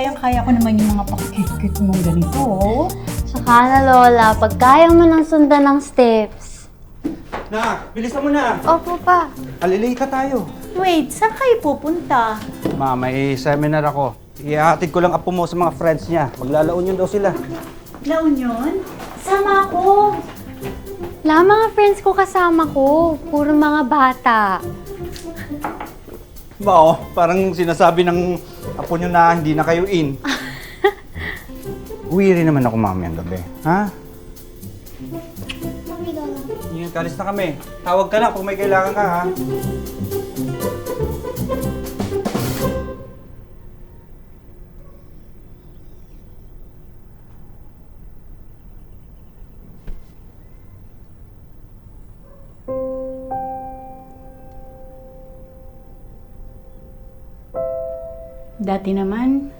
kayang-kaya ko naman yung mga pakikit-kit mong ganito, oh. Tsaka na, Lola, pag kaya mo nang sundan ng steps. Nak, bilisan mo na. Opo pa. Alilita tayo. Wait, saan kayo pupunta? Ma, may seminar ako. Ihahatid ko lang apo mo sa mga friends niya. Maglalaon yun daw sila. La Union? Sama ako. Mga friends ko kasama ko. Puro mga bata. Ba, oh, parang sinasabi ng apo nyo na hindi na kayo in. Uwi rin naman ako mamayang gabi. Ha? Ingat, kalis na kami. Tawag ka lang kung may kailangan ka, ha? Dati naman,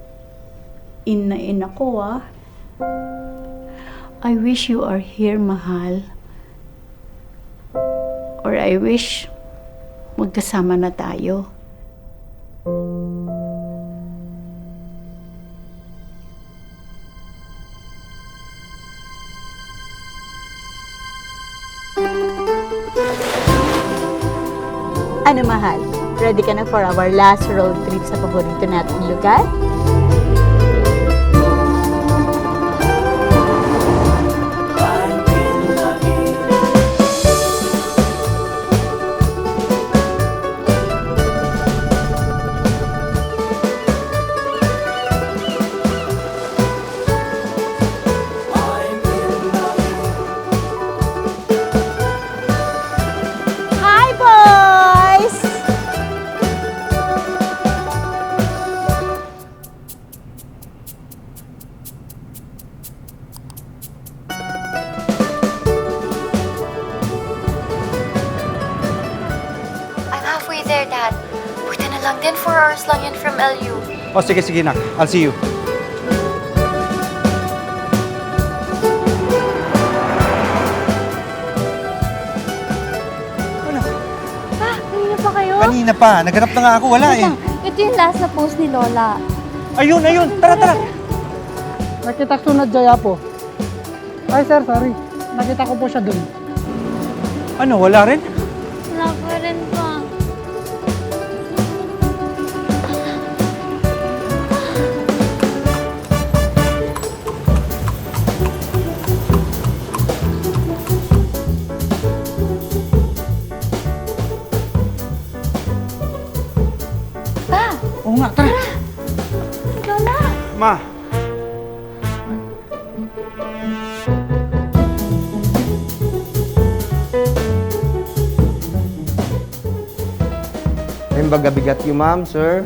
in na in ako, ah. I wish you are here, mahal. Or I wish magkasama na tayo. Ano, mahal? Ready ka na for our last road trip sa paborito nating lugar? Hi, boys! I'm halfway there, Dad. Buti na lang din 4 hours lang yun from LU. Oh, sige, sige, nak. I'll see you. Ano? Pa, kanina pa kayo? Kanina pa. Naghanap na nga ako. Wala eh. Ito yung last na post ni Lola. Ayun, ayun. Tara, tara. Nakita ko na Jaya po. Ay sir, sorry. Nakita ko po siya dun. Ano, wala rin? Wala pa rin pa. Oo nga, tara. Lola! Ma. May bagabigat yung ma'am, sir.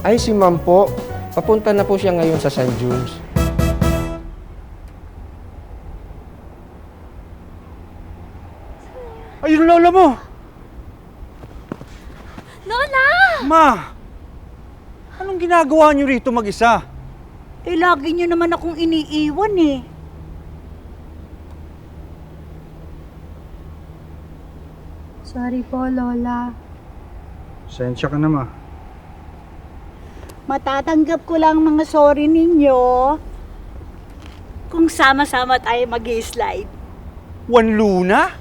Ay, si ma'am po. Papunta na po siya ngayon sa St. Jude's. Ayun, lola mo. Lola! Ma. Anong ginagawa niyo rito mag-isa? Eh, lagi nyo naman akong iniiwan, eh. Sorry po, Lola. Sensya ka na, ma. Matatanggap ko lang mga sorry ninyo kung sama-sama tayo mag-slide. Juan Luna?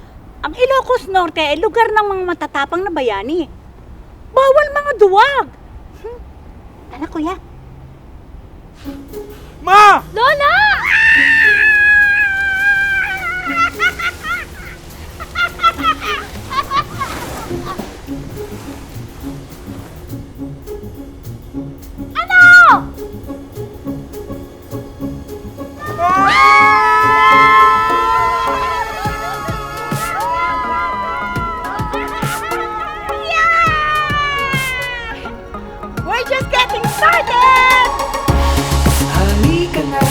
Ang Ilocos Norte ay lugar ng mga matatapang na bayani. Bawal mga duwag. Tara, kuya. Ma! Lola! We're just getting started! Halika na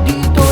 dito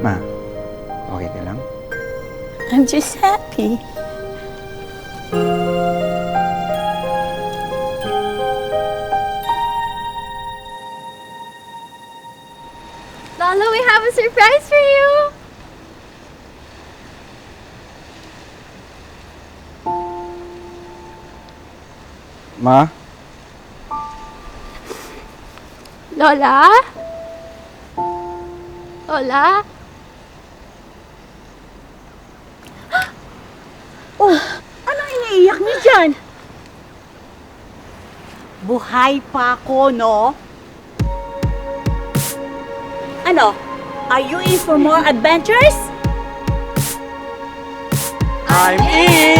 Ma, okay ka lang? I'm just happy. Lolo, we have a surprise for you! Ma? Lola? Lola? Oh, anong iniiyak niyo dyan? Buhay pa ako, no? Ano? Are you in for more adventures? I'm in!